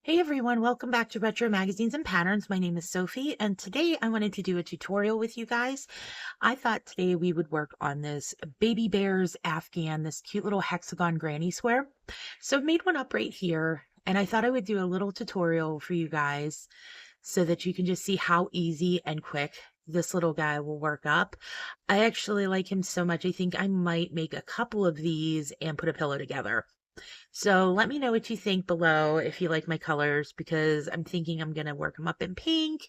Hey everyone, welcome back to Retro Magazines and Patterns. My name is Sophie, and today I wanted to do a tutorial with you guys. I thought today we would work on this Baby Bears Afghan, this cute little hexagon granny square. So I've made one up right here, and I thought I would do a little tutorial for you guys so that you can just see how easy and quick this little guy will work up. I actually like him so much, I think I might make a couple of these and put a pillow together. So let me know what you think below if you like my colors, because I'm thinking I'm going to work them up in pink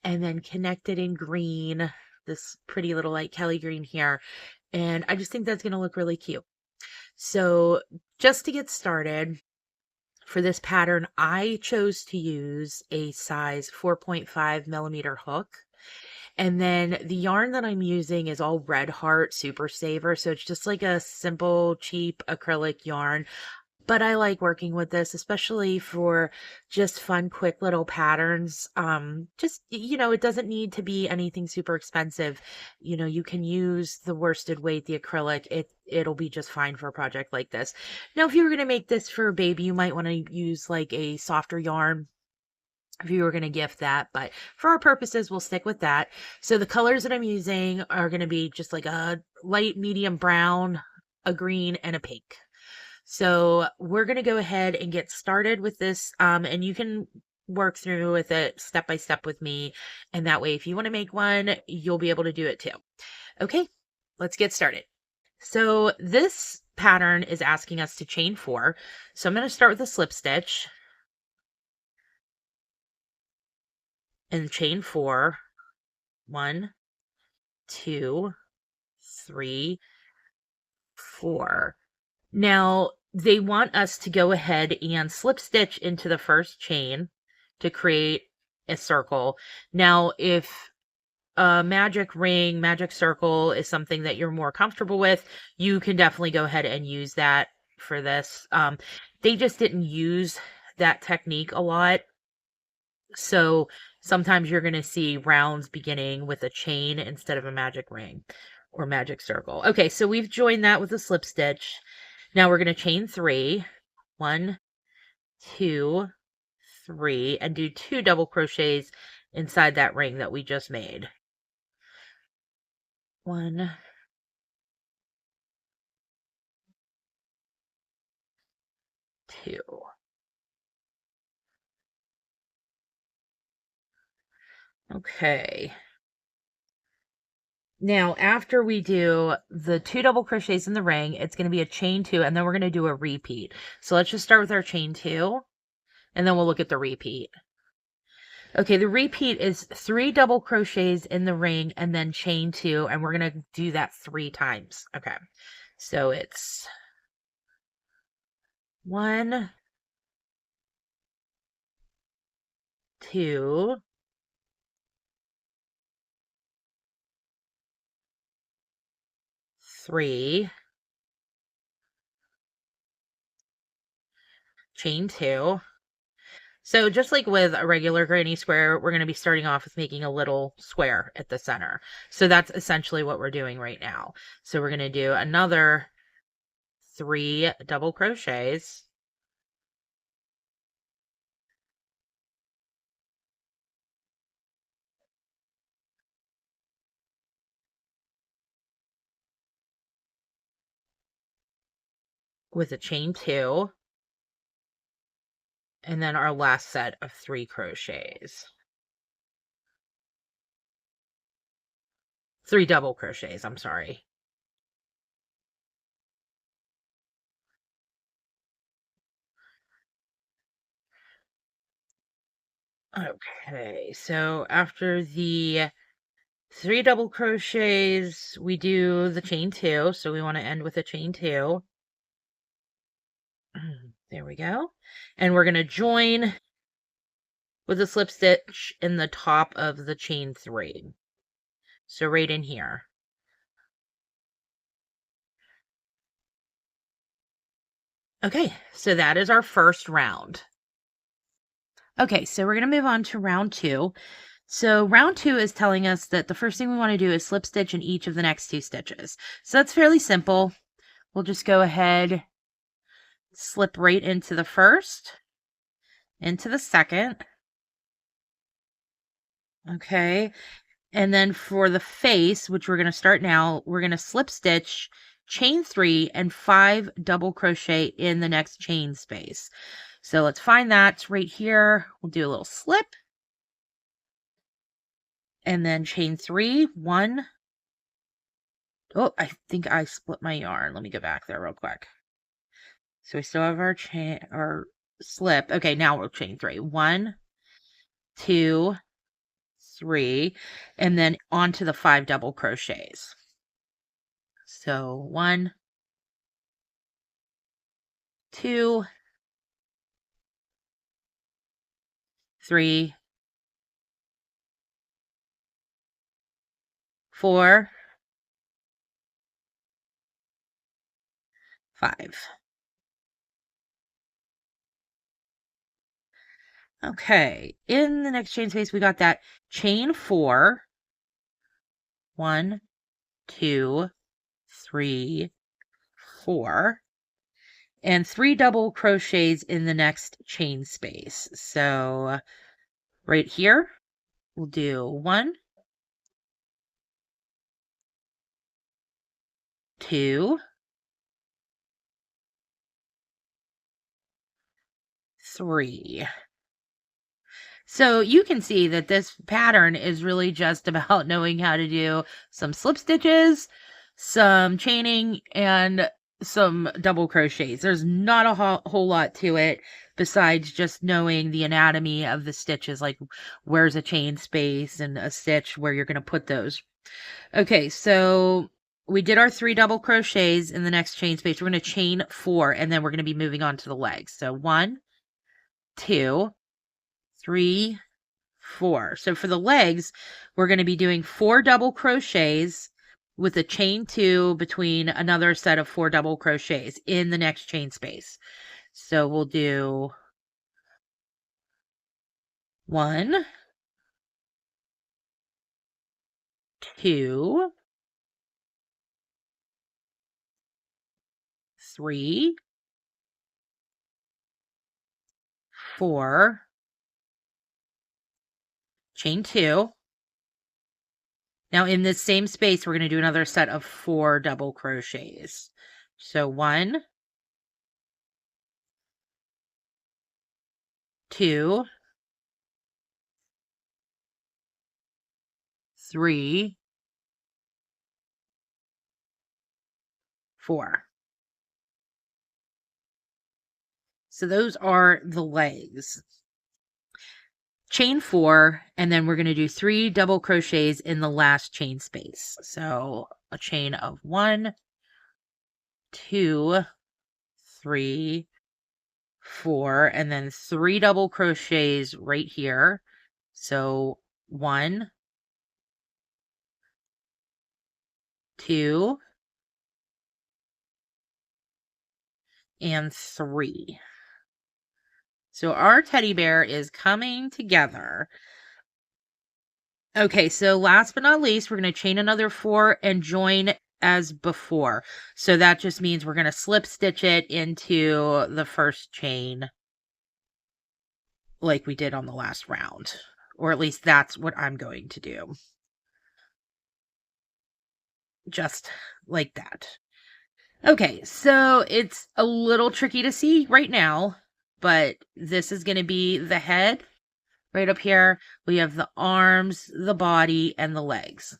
and then connect it in green, this pretty little light Kelly green here. And I just think that's going to look really cute. So just to get started, for this pattern, I chose to use a size 4.5 millimeter hook. And then the yarn that I'm using is all Red Heart Super Saver. So it's just like a simple, cheap acrylic yarn. But I like working with this, especially for just fun, quick little patterns. Just, it doesn't need to be anything super expensive. You can use the worsted weight, the acrylic. It'll be just fine for a project like this. Now, if you were going to make this for a baby, you might want to use like a softer yarn if you were going to gift that, but for our purposes, we'll stick with that. So the colors that I'm using are going to be just like a light, medium brown, a green, and a pink. So we're going to go ahead and get started with this, and you can work through with it step by step with me. And that way, if you want to make one, you'll be able to do it too. Okay, let's get started. So this pattern is asking us to chain 4. So I'm going to start with a slip stitch and chain 4. 1, 2, 3, 4. Now, they want us to go ahead and slip stitch into the first chain to create a circle. Now, if a magic ring, magic circle is something that you're more comfortable with, you can definitely go ahead and use that for this. They just didn't use that technique a lot. So sometimes you're going to see rounds beginning with a chain instead of a magic ring or magic circle. Okay, so we've joined that with a slip stitch. Now we're going to chain 3, 1, 2, 3, and do 2 double crochets inside that ring that we just made. 1, 2. Okay. Now, after we do the 2 double crochets in the ring, it's going to be a chain 2, and then we're going to do a repeat. So let's just start with our chain 2, and then we'll look at the repeat. Okay, the repeat is 3 double crochets in the ring and then chain 2, and we're going to do that 3 times. Okay, so it's 1, 2, 3, chain 2. So just like with a regular granny square, we're going to be starting off with making a little square at the center. So that's essentially what we're doing right now. So we're going to do another 3 double crochets. With a chain 2. And then our last set of 3 crochets. 3 double crochets, I'm sorry. Okay, so after the 3 double crochets, we do the chain 2. So we want to end with a chain 2. There we go. And we're going to join with a slip stitch in the top of the chain 3. So right in here. Okay, so that is our first round. Okay, so we're going to move on to round 2. So round 2 is telling us that the first thing we want to do is slip stitch in each of the next 2 stitches. So that's fairly simple. we'll just go ahead, slip right into the first, into the second. Okay. And then for the face, which we're going to start now, we're going to slip stitch, chain 3, and 5 double crochet in the next chain space. So let's find that right here. We'll do a little slip and then chain 3, 1. Oh, I think I split my yarn. Let me go back there real quick. So we still have our chain, our slip. Okay, now we'll chain 3, 1, 2, 3, and then onto the 5 double crochets. So 1, 2, 3, 4, 5. Okay, in the next chain space, we got that chain 4, 1, 2, 3, 4, and 3 double crochets in the next chain space. So right here, we'll do 1, 2, 3. So you can see that this pattern is really just about knowing how to do some slip stitches, some chaining, and some double crochets. There's not a whole lot to it besides just knowing the anatomy of the stitches, like where's a chain space and a stitch where you're going to put those. Okay, so we did our 3 double crochets in the next chain space. We're going to chain 4, and then we're going to be moving on to the legs. So 1, 2, 3, 4. So for the legs, we're going to be doing 4 double crochets with a chain 2 between another set of 4 double crochets in the next chain space. So we'll do 1, 2, 3, 4, chain 2. Now in this same space, we're going to do another set of 4 double crochets. So 1, 2, 3, 4. So those are the legs. Chain 4, and then we're going to do 3 double crochets in the last chain space. So a chain of 1, 2, 3, 4, and then 3 double crochets right here. So 1, 2, and 3. So our teddy bear is coming together. Okay, so last but not least, we're going to chain another 4 and join as before. So that just means we're going to slip stitch it into the first chain like we did on the last round. Or at least that's what I'm going to do. Just like that. Okay, so it's a little tricky to see right now, but this is going to be the head. Right up here, we have the arms, the body, and the legs.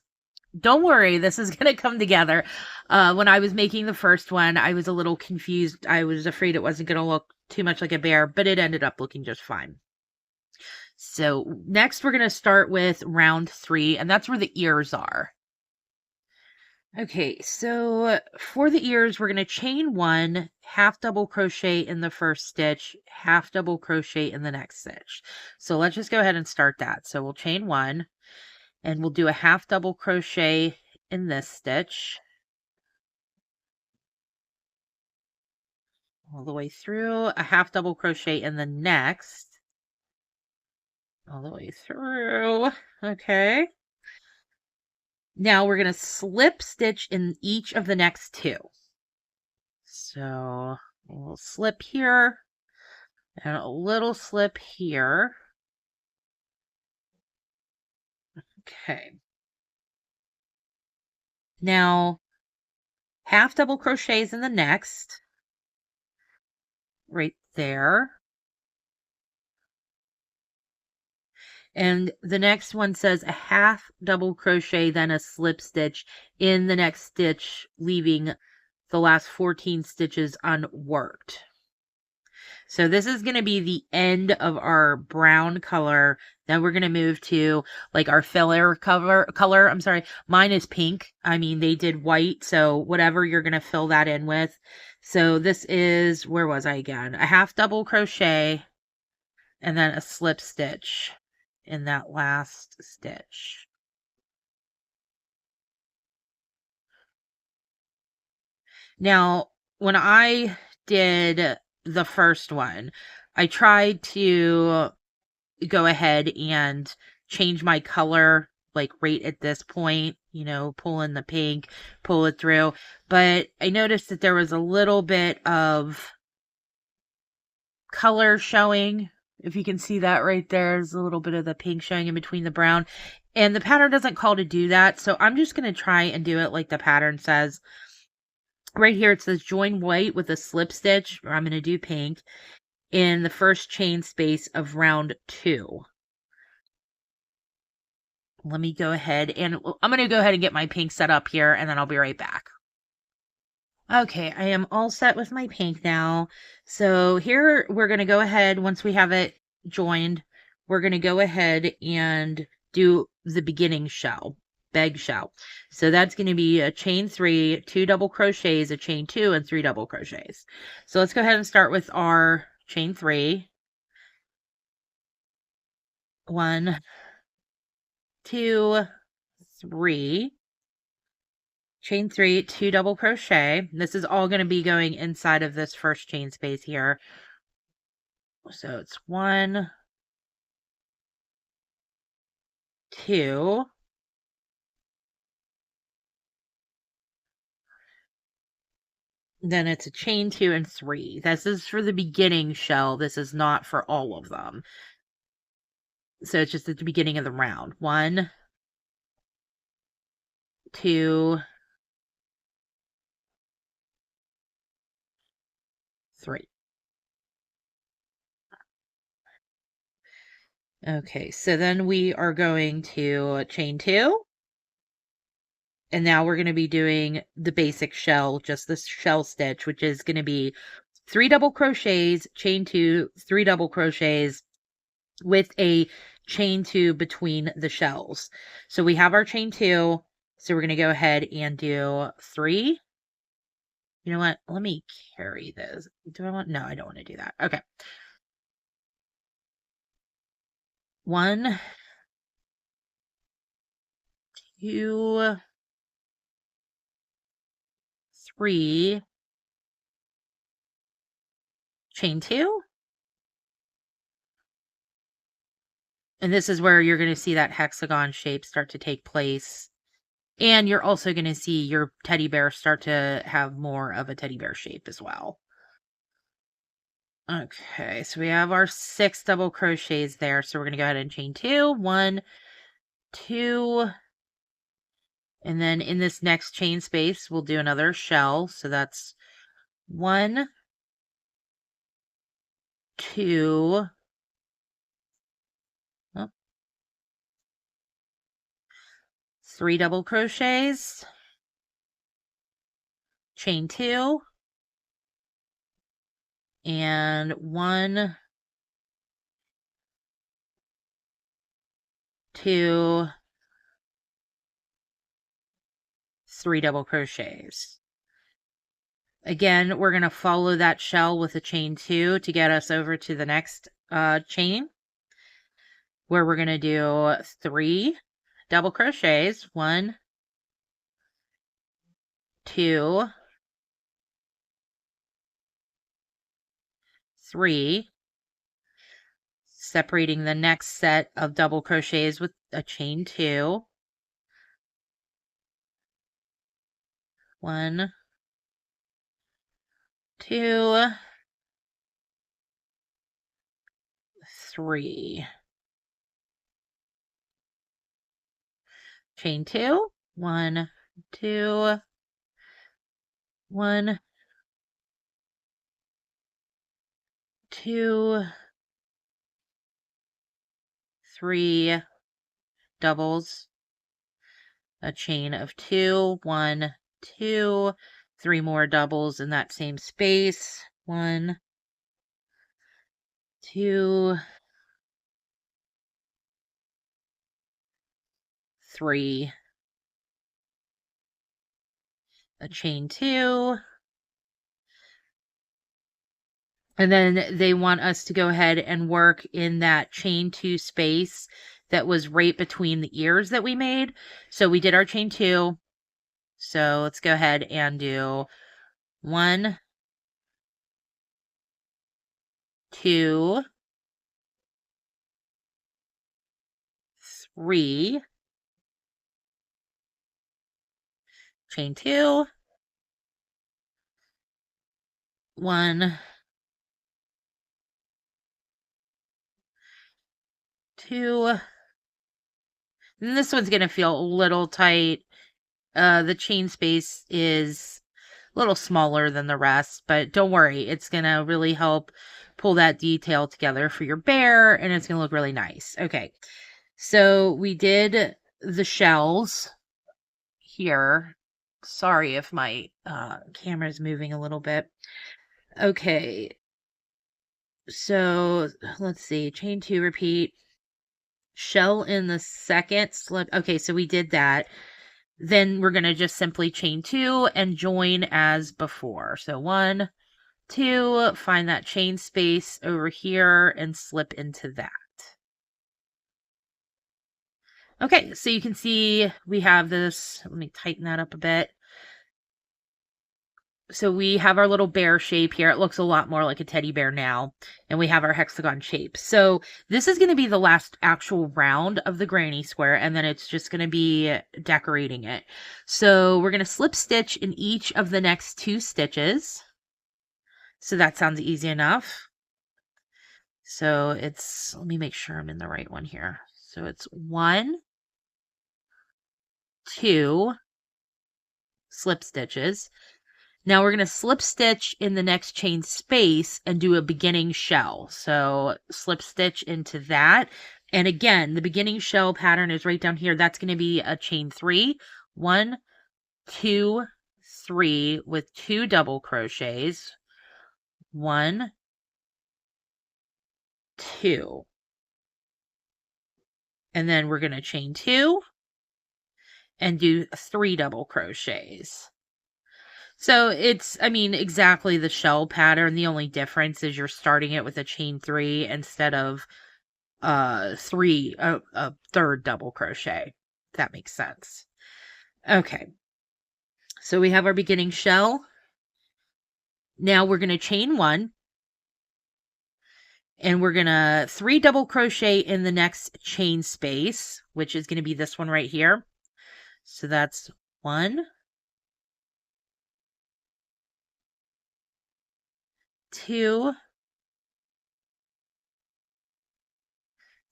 Don't worry, this is going to come together. When I was making the first one, I was a little confused. I was afraid it wasn't going to look too much like a bear, but it ended up looking just fine. So next, we're going to start with round 3, and that's where the ears are. Okay, so for the ears, we're going to chain 1, half double crochet in the first stitch, half double crochet in the next stitch. So let's just go ahead and start that. So we'll chain 1, and we'll do a half double crochet in this stitch all the way through, a half double crochet in the next, all the way through. Okay. Now we're going to slip stitch in each of the next 2. So a little slip here and a little slip here. Okay. Now, half double crochets in the next, right there. And the next one says a half double crochet, then a slip stitch in the next stitch, leaving the last 14 stitches unworked. So this is going to be the end of our brown color. Then we're going to move to like our filler color. I'm sorry. Mine is pink. I mean, they did white. So whatever you're going to fill that in with. So this is, where was I again? A half double crochet and then a slip stitch in that last stitch. Now, when I did the first one, I tried to go ahead and change my color like right at this point, you know, pull in the pink, pull it through. But I noticed that there was a little bit of color showing. If you can see that right there, there's a little bit of the pink showing in between the brown. And the pattern doesn't call to do that. So I'm just going to try and do it like the pattern says. Right here, it says join white with a slip stitch, or I'm going to do pink, in the first chain space of round 2. Let me go ahead and I'm going to go ahead and get my pink set up here, and then I'll be right back. Okay, I am all set with my pink now. So here we're going to go ahead, once we have it joined, we're going to go ahead and do the beginning shell, beg shell. So that's going to be a chain 3, 2 double crochets, a chain 2, and 3 double crochets. So let's go ahead and start with our chain 3. 1, 2, 3. Chain 3, 2 double crochet. This is all going to be going inside of this first chain space here. So it's 1, 2, then it's a chain 2 and 3. This is for the beginning shell. This is not for all of them. So it's just at the beginning of the round. 1, 2, 3. Okay, so then we are going to chain 2. And now we're going to be doing the basic shell, just this shell stitch, which is going to be 3 double crochets, chain 2, 3 double crochets with a chain 2 between the shells. So we have our chain 2. So we're going to go ahead and do 3. You know what? Let me carry this. Do I want? No, I don't want to do that. Okay. 1, 2, 3, chain 2. And this is where you're going to see that hexagon shape start to take place. And you're also going to see your teddy bear start to have more of a teddy bear shape as well. Okay, so we have our 6 double crochets there. So we're going to go ahead and chain 2. 1, 2. And then in this next chain space, we'll do another shell. So that's 1, 2. Oh, 3 double crochets, chain 2, and 1, 2, 3 double crochets. Again, we're going to follow that shell with a chain 2 to get us over to the next chain, where we're going to do 3 double crochets. 1, 2, 3, separating the next set of double crochets with a chain 2. 1, 2, 3, chain 2, 1, 2, 1, 2, 3 doubles, a chain of 2, 1, 2, 3 more doubles in that same space, 1, 2, 3, a chain 2, and then they want us to go ahead and work in that chain 2 space that was right between the ears that we made. So we did our chain 2. So let's go ahead and do 1, 2, 3, chain 2, 1, 2. And this one's gonna feel a little tight. The chain space is a little smaller than the rest, but don't worry, it's gonna really help pull that detail together for your bear, and it's gonna look really nice. Okay, so we did the shells here. Sorry if my camera is moving a little bit. Okay, so let's see, chain 2, repeat, shell in the second slip. Okay, so we did that. Then we're going to just simply chain 2 and join as before. So 1, 2, find that chain space over here and slip into that. Okay, so you can see we have this. Let me tighten that up a bit. So we have our little bear shape here. It looks a lot more like a teddy bear now. And we have our hexagon shape. So this is going to be the last actual round of the granny square. And then it's just going to be decorating it. So we're going to slip stitch in each of the next 2 stitches. So that sounds easy enough. So it's, let me make sure I'm in the right one here. So it's 1, 2 slip stitches. Now we're going to slip stitch in the next chain space and do a beginning shell. So slip stitch into that. And again, the beginning shell pattern is right down here. That's going to be a chain 3. 1, 2, 3 with 2 double crochets. 1, 2. And then we're going to chain 2 and do 3 double crochets. So it's, I mean, exactly the shell pattern. The only difference is you're starting it with a chain 3 instead of a third double crochet. If that makes sense. Okay. So we have our beginning shell. Now we're going to chain 1. And we're going to 3 double crochet in the next chain space, which is going to be this one right here. So that's 1, 2,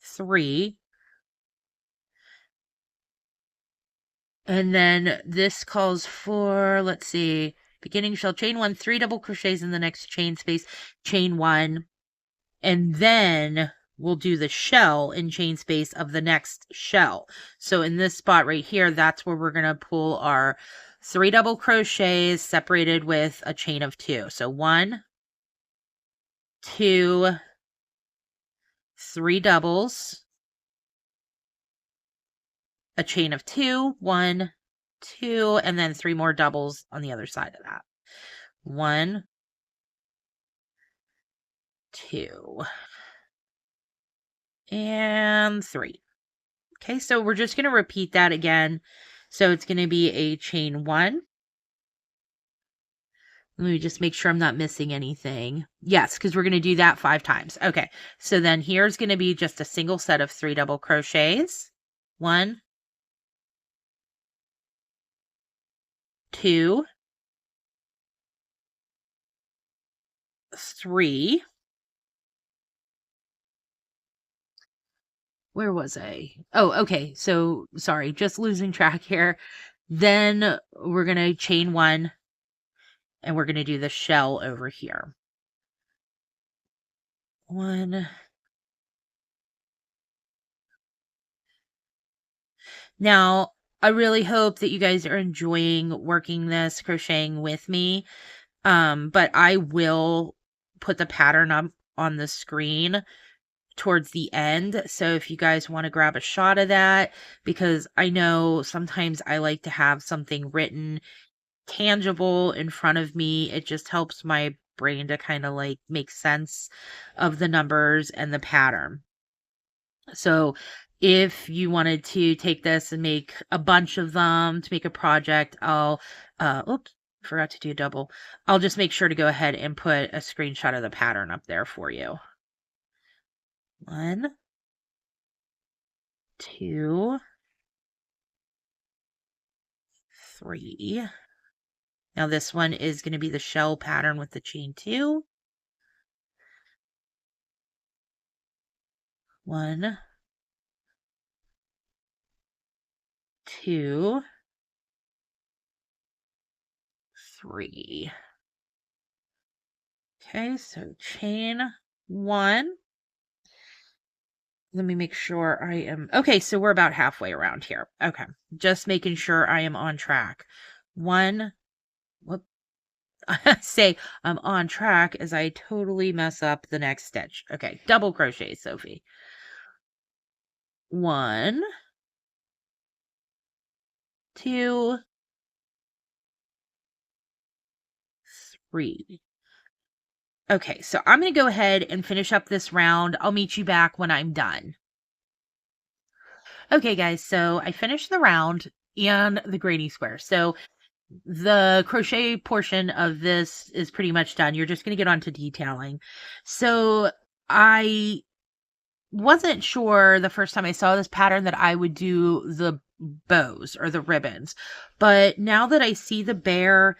3, and then this calls for, let's see, beginning shell, chain 1, 3 double crochets in the next chain space, chain 1, and then we'll do the shell in chain space of the next shell. So in this spot right here, that's where we're going to pull our 3 double crochets separated with a chain of 2. So 1, 2, 3 doubles, a chain of 2, 1, 2, and then 3 more doubles on the other side of that. 1, 2, and 3. Okay, so we're just going to repeat that again. So it's going to be a chain 1. Let me just make sure I'm not missing anything. Yes, because we're going to do that 5 times. Okay, so then here's going to be just a single set of 3 double crochets. 1, 2, 3. Where was I? Oh, okay. So sorry, just losing track here. Then we're going to chain 1 and we're going to do the shell over here. 1. Now, I really hope that you guys are enjoying working this crocheting with me. But I will put the pattern up on the screen towards the end. So if you guys want to grab a shot of that, because I know sometimes I like to have something written tangible in front of me. It just helps my brain to kind of like make sense of the numbers and the pattern. So if you wanted to take this and make a bunch of them to make a project, oops, forgot to do double. I'll just make sure to go ahead and put a screenshot of the pattern up there for you. 1, 2, 3. Now this one is going to be the shell pattern with the chain 2. 1, 2, 3. Okay, so chain 1. Let me make sure I am okay. So we're about halfway around here. Okay, just making sure I am on track. 1. Whoop. I say I'm on track as I totally mess up the next stitch. Okay, double crochet, Sophie. 1, 2, 3. Okay, so I'm going to go ahead and finish up this round. I'll meet you back when I'm done. Okay, guys, so I finished the round and the granny square. So the crochet portion of this is pretty much done. You're just going to get on to detailing. So I wasn't sure the first time I saw this pattern that I would do the bows or the ribbons. But now that I see the bear,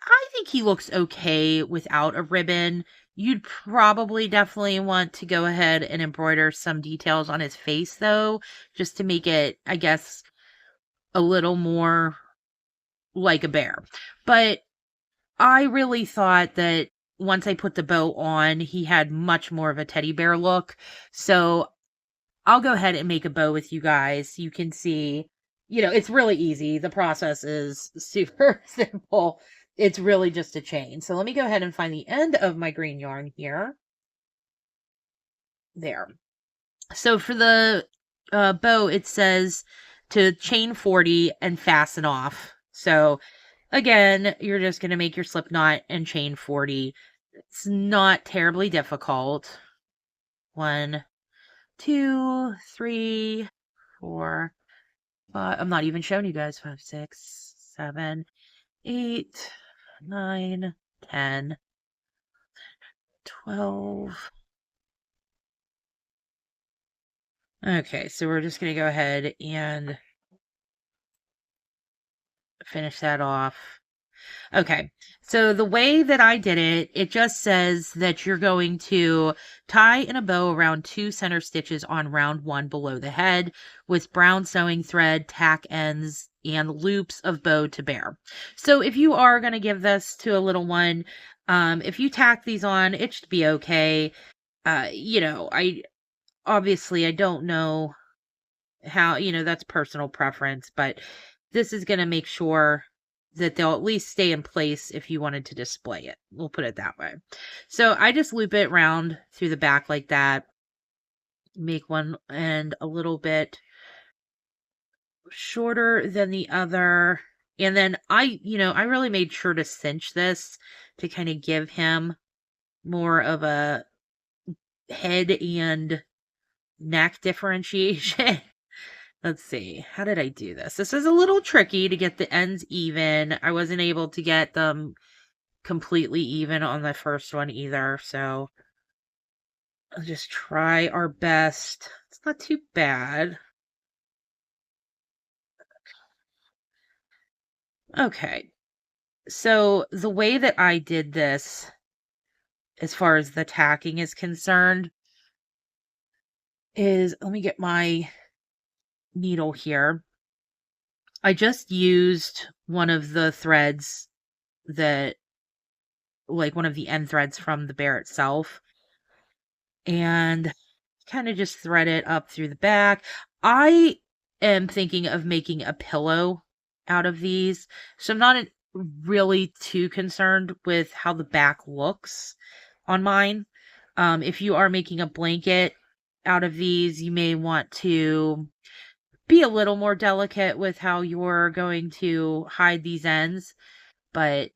I think he looks okay without a ribbon. You'd probably definitely want to go ahead and embroider some details on his face, though, just to make it, I guess, a little more like a bear. But I really thought that once I put the bow on, he had much more of a teddy bear look. So I'll go ahead and make a bow with you guys. You can see, it's really easy. The process is super simple. It's really just a chain. So let me go ahead and find the end of my green yarn here. There. So for the bow, it says to chain 40 and fasten off. So again, you're just going to make your slip knot and chain 40. It's not terribly difficult. 1, 2, 3, 4, 5. I'm not even showing you guys. 5, 6, 7, 8, 9, 10, 12. Okay, so we're just going to go ahead and finish that off. Okay, so the way that I did it, it just says that you're going to tie in a bow around 2 center stitches on round 1 below the head with brown sewing thread, tack ends, and loops of bow to bear. So if you are going to give this to a little one, if you tack these on, it should be okay. I obviously I don't know how, that's personal preference, but this is going to make sure that they'll at least stay in place if you wanted to display it. We'll put it that way. So I just loop it round through the back like that. Make one end a little bit shorter than the other. And then I really made sure to cinch this to kind of give him more of a head and neck differentiation. Let's see. How did I do this? This is a little tricky to get the ends even. I wasn't able to get them completely even on the first one either, so I'll just try our best. It's not too bad. Okay. So the way that I did this as far as the tacking is concerned is, let me get my needle here. I just used one of the threads that, like one of the end threads from the bear itself, and kind of just thread it up through the back. I am thinking of making a pillow out of these, so I'm not really too concerned with how the back looks on mine. If you are making a blanket out of these, you may want to be a little more delicate with how you're going to hide these ends, but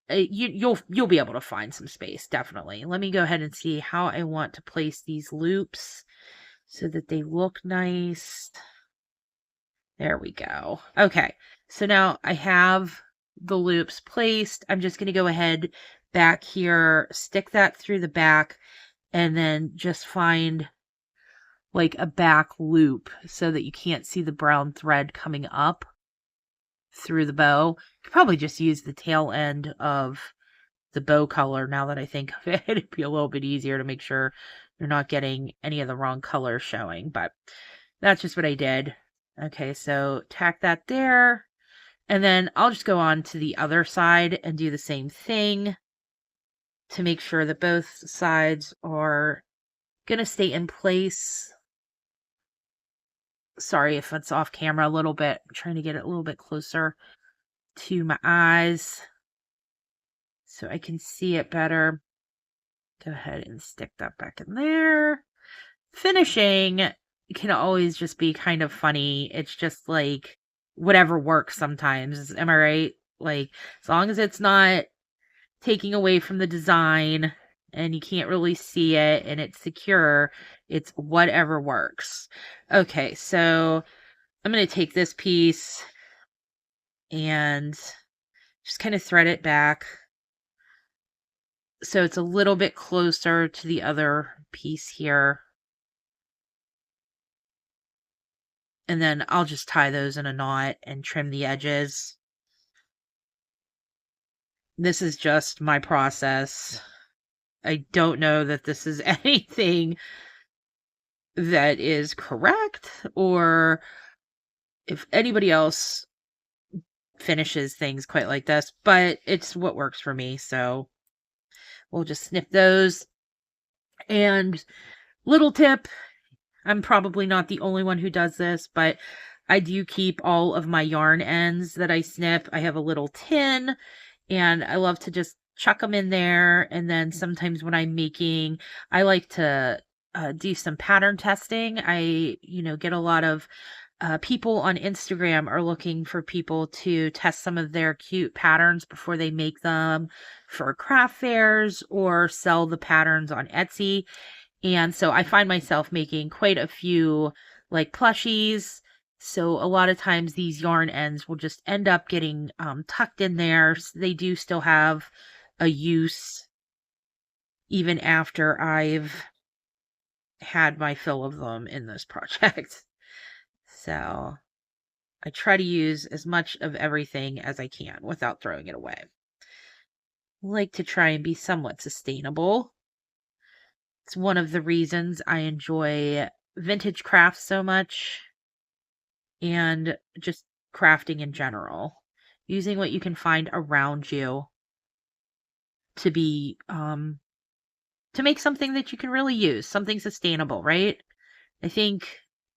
you'll be able to find some space, definitely. Let me go ahead and see how I want to place these loops so that they look nice. There we go. Okay, so now I have the loops placed. I'm just going to go ahead back here, stick that through the back, and then just find like a back loop so that you can't see the brown thread coming up through the bow. You could probably just use the tail end of the bow color now that I think of it. It'd be a little bit easier to make sure you're not getting any of the wrong color showing, but that's just what I did. Okay, so tack that there, and then I'll just go on to the other side and do the same thing to make sure that both sides are going to stay in place. Sorry if it's off camera a little bit. I'm trying to get it a little bit closer to my eyes so I can see it better. Go ahead and stick that back in there. Finishing can always just be kind of funny. It's just like whatever works sometimes. Am I right? Like, as long as it's not taking away from the design and you can't really see it and it's secure, it's whatever works. Okay, so I'm going to take this piece and just kind of thread it back so it's a little bit closer to the other piece here. And then I'll just tie those in a knot and trim the edges. This is just my process. I don't know that this is anything that is correct or if anybody else finishes things quite like this, but it's what works for me. So we'll just snip those. And little tip, I'm probably not the only one who does this, but I do keep all of my yarn ends that I snip. I have a little tin and I love to just chuck them in there. And then sometimes when I'm making, I like to do some pattern testing. I, get a lot of people on Instagram are looking for people to test some of their cute patterns before they make them for craft fairs or sell the patterns on Etsy. And so I find myself making quite a few like plushies. So a lot of times these yarn ends will just end up getting tucked in there. They do still have a use even after I've had my fill of them in this project. So I try to use as much of everything as I can without throwing it away. I like to try and be somewhat sustainable. It's one of the reasons I enjoy vintage crafts so much and just crafting in general. Using what you can find around you to be to make something that you can really use, something sustainable, right? I think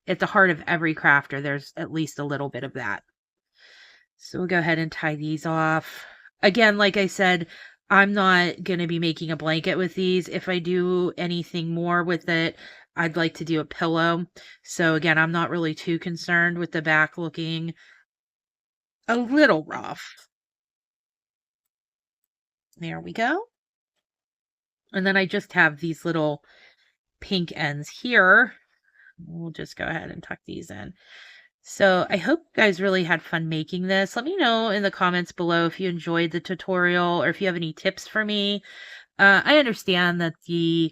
at the heart of every crafter there's at least a little bit of that. So we'll go ahead and tie these off. Again, like I said, I'm not going to be making a blanket with these. If I do anything more with it, I'd like to do a pillow. So again, I'm not really too concerned with the back looking a little rough. There we go. And then I just have these little pink ends here. We'll just go ahead and tuck these in. So I hope you guys really had fun making this. Let me know in the comments below if you enjoyed the tutorial or if you have any tips for me. I understand that the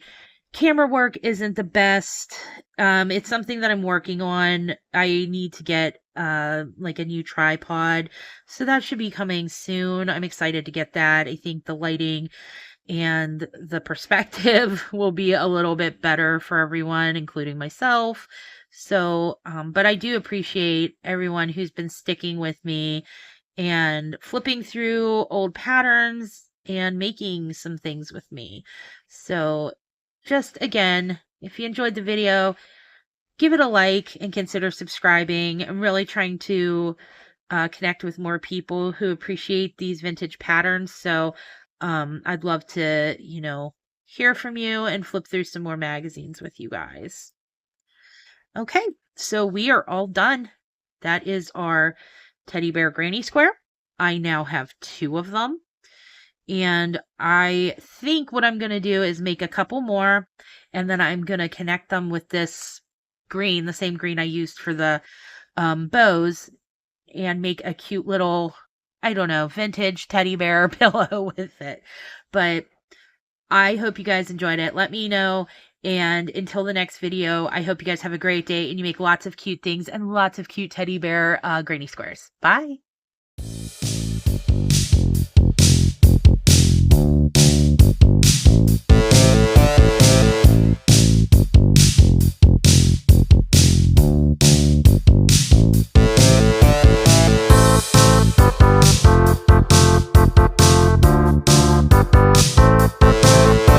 camera work isn't the best. It's something that I'm working on. I need to get like a new tripod. So that should be coming soon. I'm excited to get that. I think the lighting and the perspective will be a little bit better for everyone, including myself. So, but I do appreciate everyone who's been sticking with me and flipping through old patterns and making some things with me. So, just again, if you enjoyed the video, give it a like and consider subscribing. I'm really trying to connect with more people who appreciate these vintage patterns. So I'd love to, hear from you and flip through some more magazines with you guys. Okay, so we are all done. That is our teddy bear granny square. I now have 2 of them. And I think what I'm going to do is make a couple more, and then I'm going to connect them with this green, the same green I used for the bows, and make a cute little, I don't know, vintage teddy bear pillow with it. But I hope you guys enjoyed it. Let me know. And until the next video, I hope you guys have a great day and you make lots of cute things and lots of cute teddy bear granny squares. Bye.